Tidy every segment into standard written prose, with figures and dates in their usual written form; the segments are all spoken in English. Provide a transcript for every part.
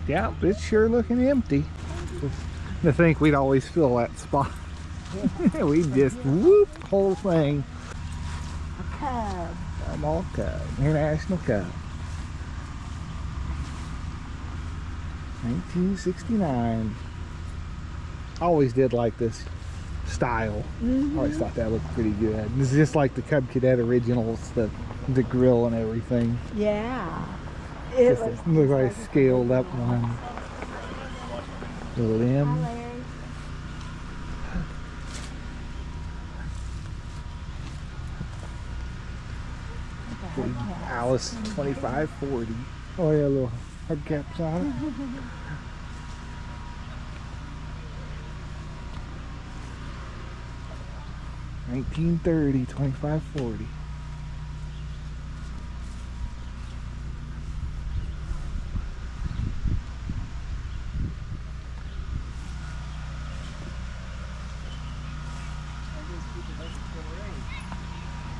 Yeah, it's sure looking empty. To think we'd always fill that spot. We just whoop whole thing. A cub. Small cub, international cub. 1969. Always did like this style. Always thought that looked pretty good. This is just like the Cub Cadet originals, the grill and everything. Yeah. It Looks like a scaled up one. The limb. Hi, Larry. Alice 2540. Oh yeah, little hubcaps on it. 1930, 2540.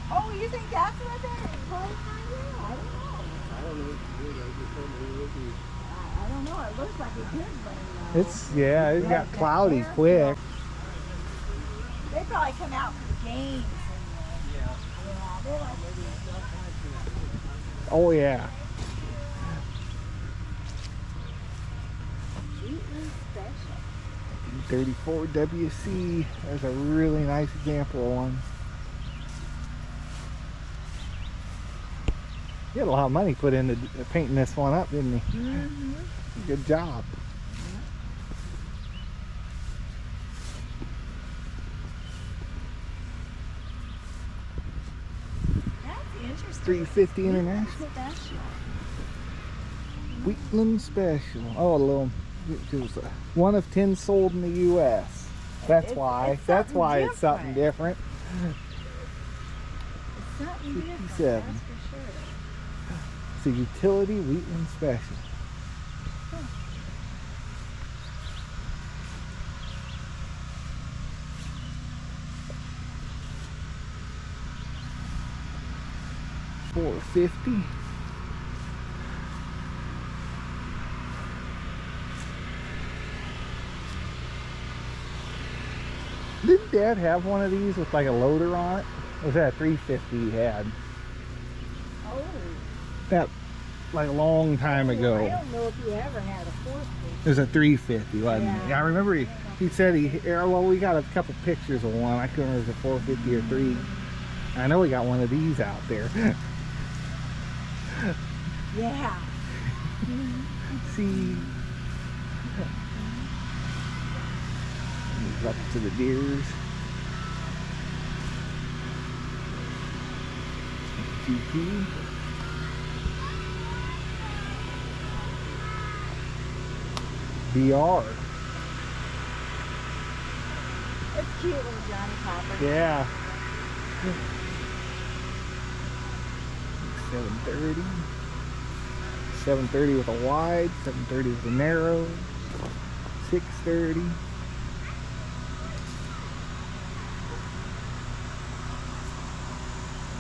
Oh, you think that's what they're playing right now? I don't know. I don't know. It looks like it did rain though. It's, yeah, it got cloudy quick. They probably come out for the games. Yeah, they're like, Oh yeah. Wheatland Special. 34 WC. There's a really nice example of one. He had a lot of money put into painting this one up, didn't he? Good job. That's interesting. 350 International. Special. Wheatland Special. Oh, a little. It was one of 10 sold in the U.S. That's why. That's why it's something different. It's something different. 57. That's for sure. It's a utility Wheatland Special. $450. Didn't Dad have one of these with like a loader on it? Or was that a 350 he had? Oh. That like a long time ago. I don't know if he ever had a 450. It was a 350, wasn't it? Yeah, I remember he said well, we got a couple pictures of one. I couldn't remember if it was a 450 or 3. I know we got one of these out there. Yeah. See? Up to the deers. GP. VR. It's cute little Johnny Popper. Yeah. 730. 730 with a wide, 730 with a narrow, 630.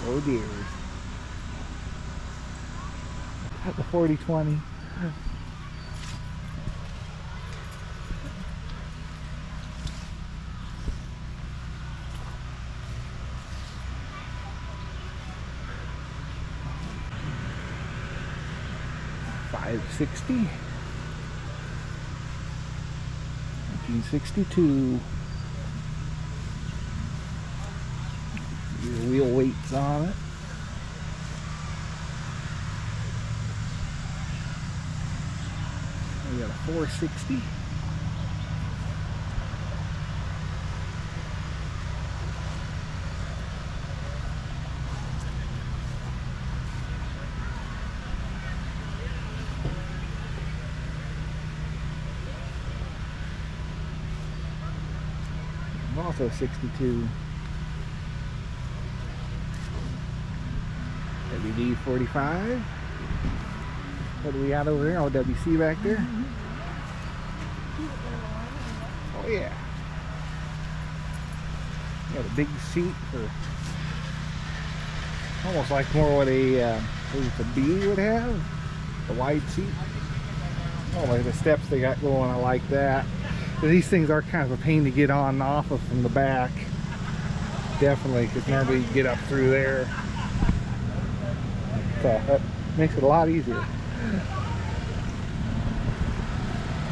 Oh dear. The 4020. $560. 1962. Your wheel weights on it. We got a 460. Also 62. WD 45. What do we got over there? Oh, WC back there. Oh yeah. Got a big seat for almost like more what a B would have. A wide seat. Oh, like the steps they got going, I like that. But these things are kind of a pain to get on and off of from the back. Definitely, because normally you get up through there. So that makes it a lot easier.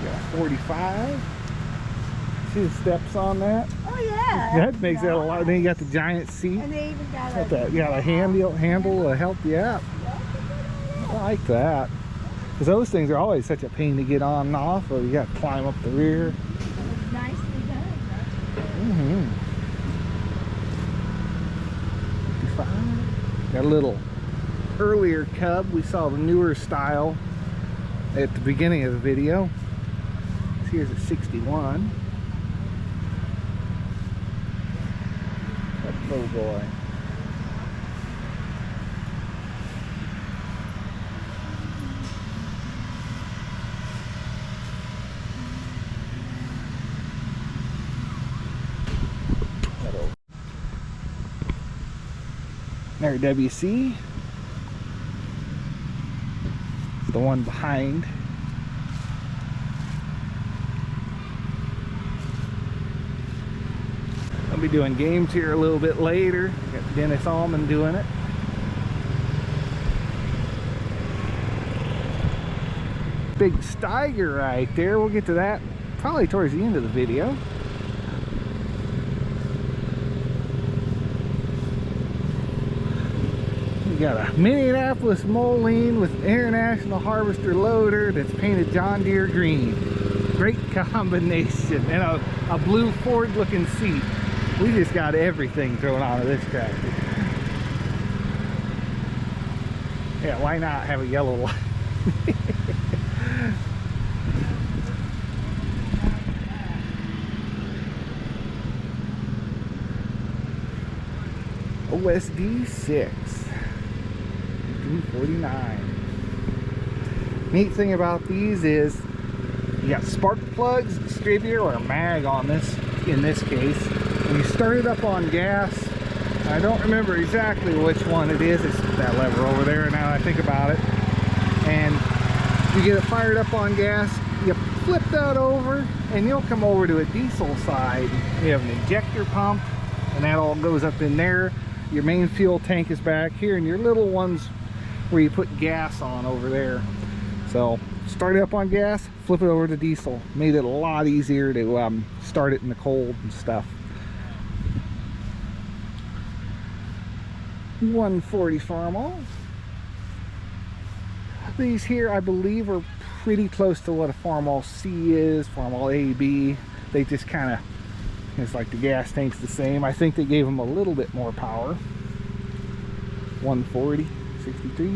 Got 45. See the steps on that? Oh yeah. That makes it a lot. Then you got the giant seat. And they even got You got a handle to help you out. I like that. Because those things are always such a pain to get on and off of. You got to climb up the rear. It's nicely done. Mm-hmm. 55. Got a little earlier cub. We saw the newer style at the beginning of the video. Here's a 61. Oh boy. There, WC. The one behind. I'll be doing games here a little bit later. Got Dennis Allman doing it. Big Steiger right there. We'll get to that probably towards the end of the video. We got a Minneapolis Moline with International Harvester loader that's painted John Deere green. Great combination. And a blue Ford looking seat. We just got everything thrown out of this tractor. Yeah, why not have a yellow light? OSD 6 249. Neat thing about these is you got spark plugs, distributor, or a mag on this in this case. When you start it up on gas, I don't remember exactly which one it is. It's that lever over there now I think about it. And you get it fired up on gas, you flip that over, and you'll come over to a diesel side. You have an injector pump, and that all goes up in there. Your main fuel tank is back here, and your little ones where you put gas on over there. So start it up on gas, flip it over to diesel. Made it a lot easier to start it in the cold and stuff. 140 Farmall. These here I believe are pretty close to what a Farmall C is, Farmall A, B. They just kind of, it's like the gas tank's the same. I think they gave them a little bit more power. 140, 63.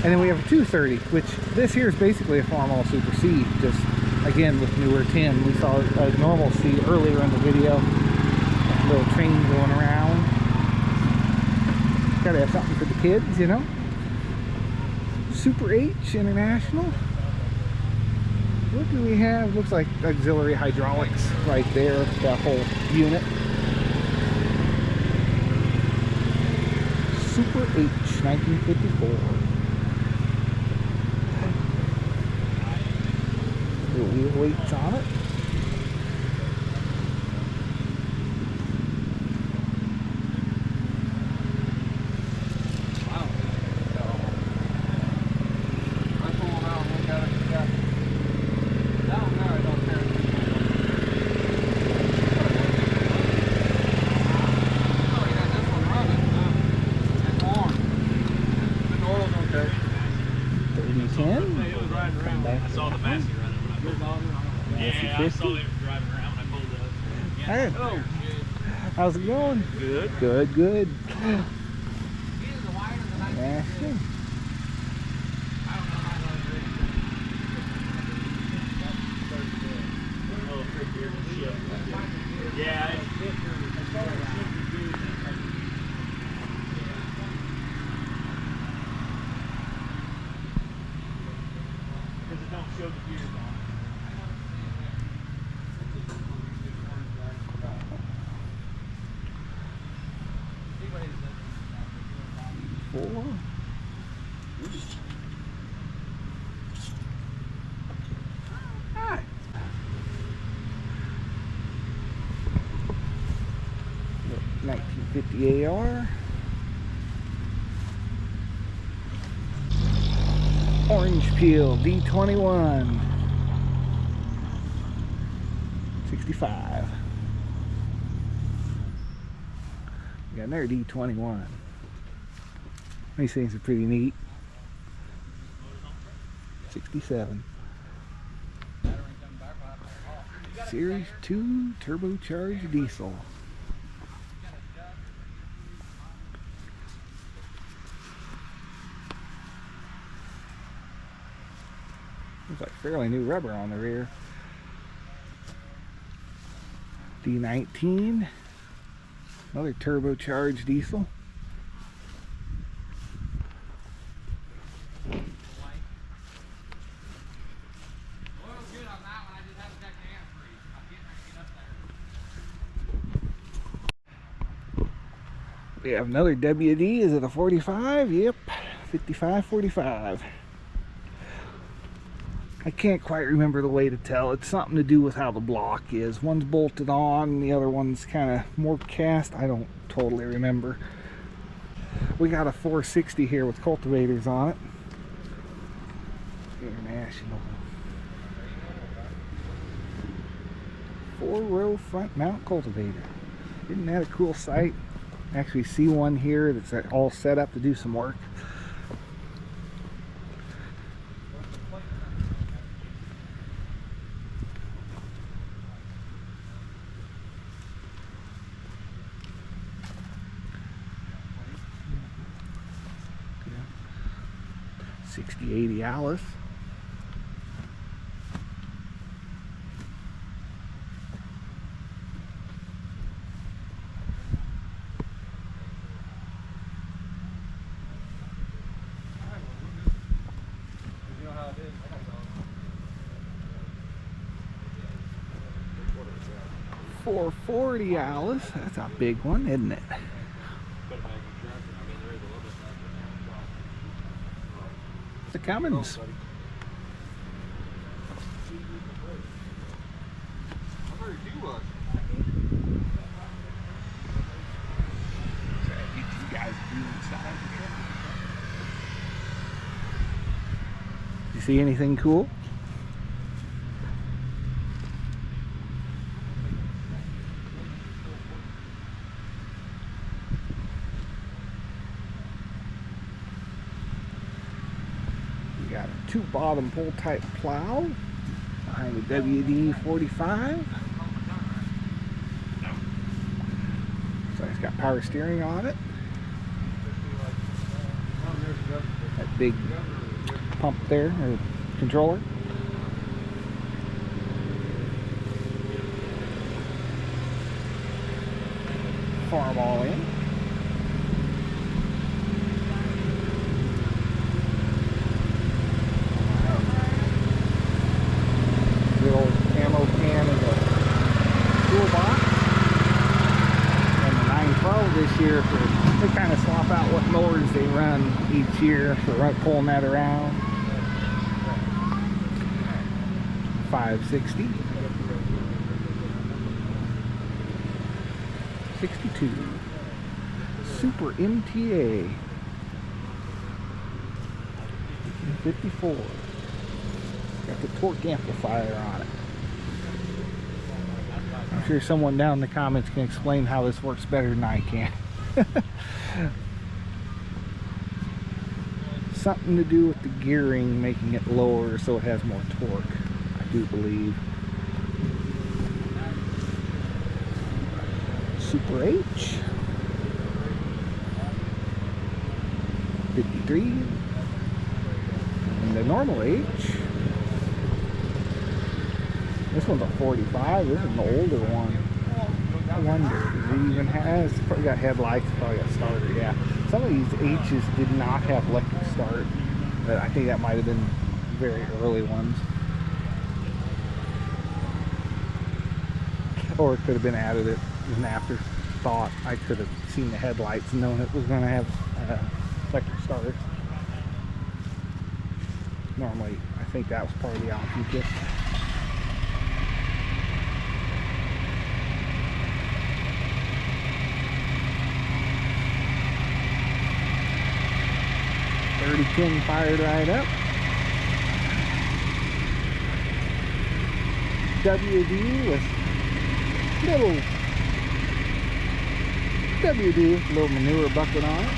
And then we have a 230, which this here is basically a Farmall Super C, just again with newer tin. We saw a normal C earlier in the video. A little train going around. Gotta have something for the kids, you know. Super H International. What do we have? Looks like auxiliary hydraulics right there, that whole unit. Super H 1954. Wheel weights on it. Hey, how's it going? Good. Good, good. Yeah, sure. Yeah. Because it don't show the gears on. Anyways, 4. Hi. 1950 AR. Orange peel D21. 65. We got another D21. These things are pretty neat. 67. Series 2 turbocharged diesel. Looks like fairly new rubber on the rear. D19. Another turbocharged diesel. We have another WD. Is it a 45? Yep. 55-45. I can't quite remember the way to tell. It's something to do with how the block is. One's bolted on, the other one's kind of more cast. I don't totally remember. We got a 460 here with cultivators on it. International. 4-row front mount cultivator. Isn't that a cool sight? Actually see one here that's all set up to do some work. Yeah. 6080 Alice. .440 Alice. That's a big one, isn't it? The Cummins. You see anything cool? We got a 2 bottom pull type plow behind the WD-45. So it's got power steering on it. That big pump there, or controller. Farm all in. Good old ammo can in the toolbox. And the 912 this year, they kind of swap out what mowers they run each year for pulling that around. 560. 62. Super MTA. 54. Got the torque amplifier on it. I'm sure someone down in the comments can explain how this works better than I can. Something to do with the gearing, making it lower so it has more torque, I do believe. Super H. 53. And the normal H. This one's a 45. This is an older one. I wonder, does it even has? It's probably got headlights, probably got starter, yeah. Some of these H's did not have electric start, but I think that might have been very early ones. Or it could have been added as an afterthought. I could have seen the headlights and known it was going to have electric starter. Normally, I think that was part of the option kit. .30 fired right up. WD with little manure bucket on it.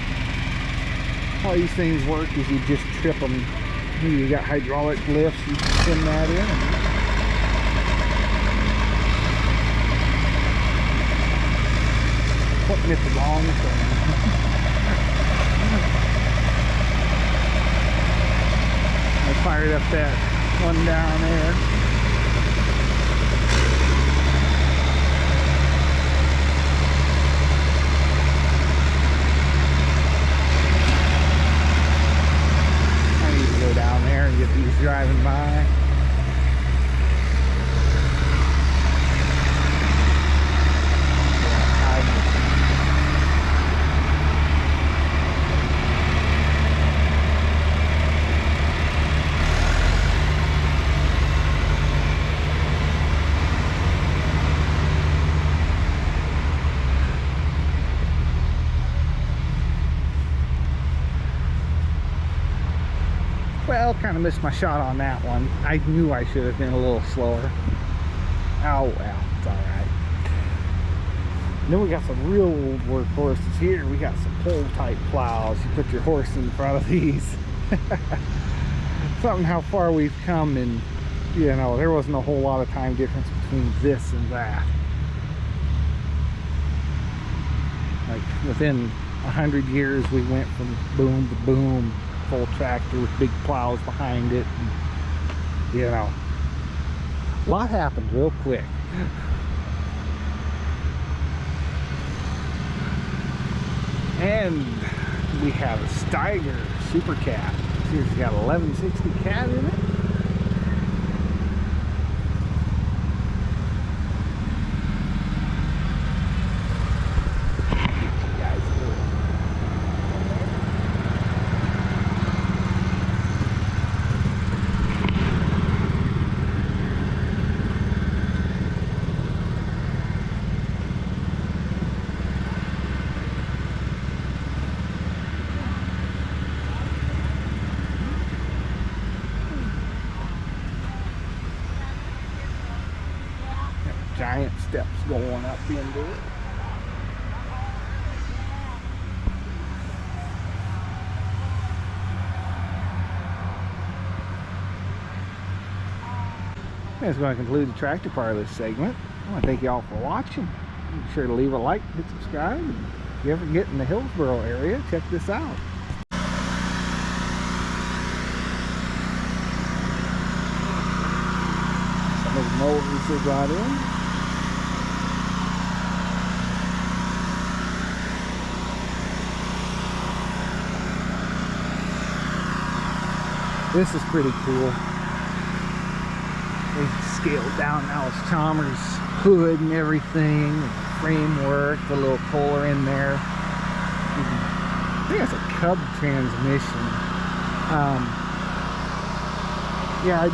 How these things work is you just trip them. You got hydraulic lifts, you pin that in. Pointing at the wrong thing. I fired up that one down there. Down there and get these driving by. Well, kind of missed my shot on that one. I knew I should have been a little slower. Oh well, it's alright. Then we got some real old workhorses here. We got some pole type plows. You put your horse in front of these. Something how far we've come, and you know, there wasn't a whole lot of time difference between this and that. Like within 100 years we went from boom to boom. Full tractor with big plows behind it, and, you know, a lot happened real quick. And we have a Steiger Super Cat. See, it's got 1160 cat in it. Giant steps going up into it. That's going to conclude the tractor part of this segment. I want to thank you all for watching. Be sure to leave a like, hit subscribe, and if you ever get in the Hillsboro area, check this out. Some of the mowers they brought in. This is pretty cool. They scaled down Alice Chalmers' hood and everything, and framework, the little Kohler in there. I think that's a Cub transmission. Yeah, I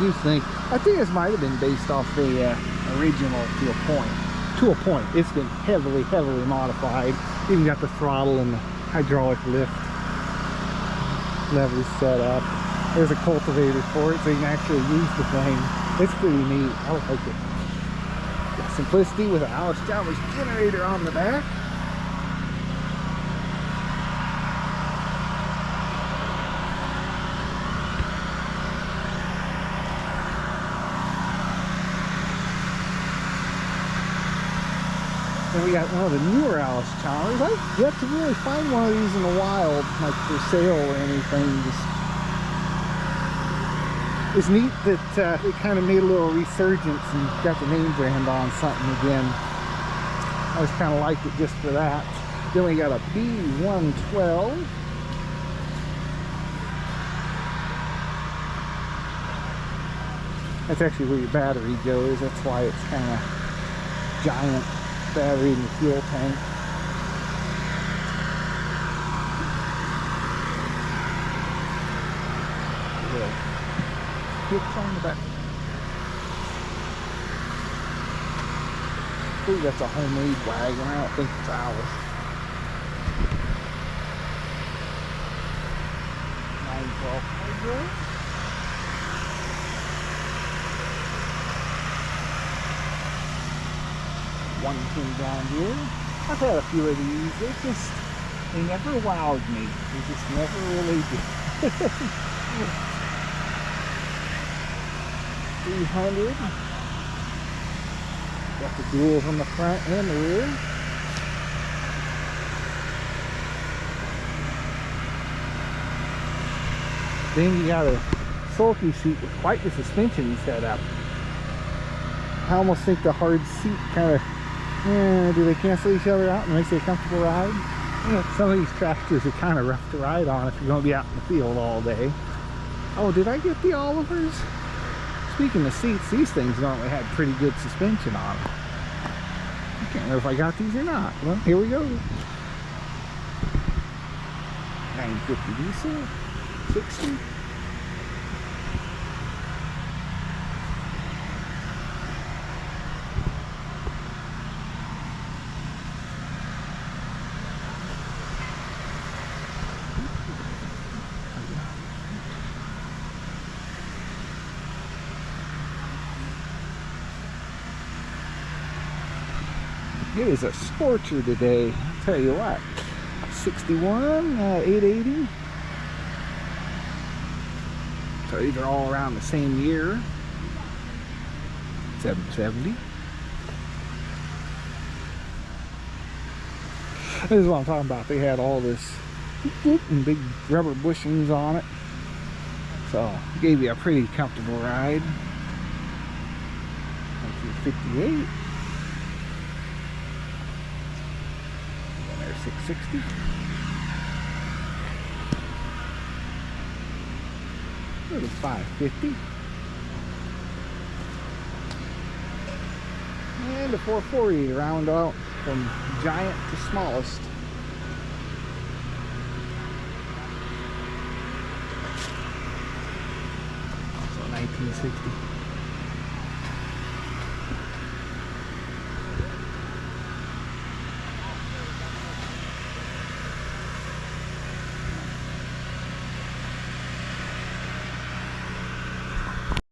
think this might have been based off the original to a point. To a point. It's been heavily modified. Even got the throttle and the hydraulic lift levers set up. There's a cultivator for it, so you can actually use the thing. It's pretty neat. I like it. Got simplicity with an Alice Chalmers generator on the back. Then we got one of the newer Alice Chalmers. I've yet to really find one of these in the wild, like for sale or anything. It's neat that it kind of made a little resurgence and got the name brand on something again. I always kind of liked it just for that. Then we got a B112. That's actually where your battery goes. That's why it's kind of giant battery in the fuel tank. hits on the back. I think that's a homemade wagon. I don't think it's ours. 912 110 John Deere. I've had a few of these. They never wowed me. They just never really did. 300. Got the duals on the front and the rear. Then you got a sulky seat with quite the suspension set up. I almost think the hard seat kind of, do they cancel each other out and makes it a comfortable ride? Some of these tractors are kind of rough to ride on if you're going to be out in the field all day. Oh, did I get the Olivers? Speaking of seats, these things normally had pretty good suspension on them. I can't remember if I got these or not. Well, here we go. 950 diesel, 60. It is a scorcher today, I'll tell you what. 61, 880. So these are all around the same year. 770. This is what I'm talking about. They had all this and big rubber bushings on it. So it gave you a pretty comfortable ride. 1958. 660. Go to 550. And a 440 to round out from giant to smallest. So 1960.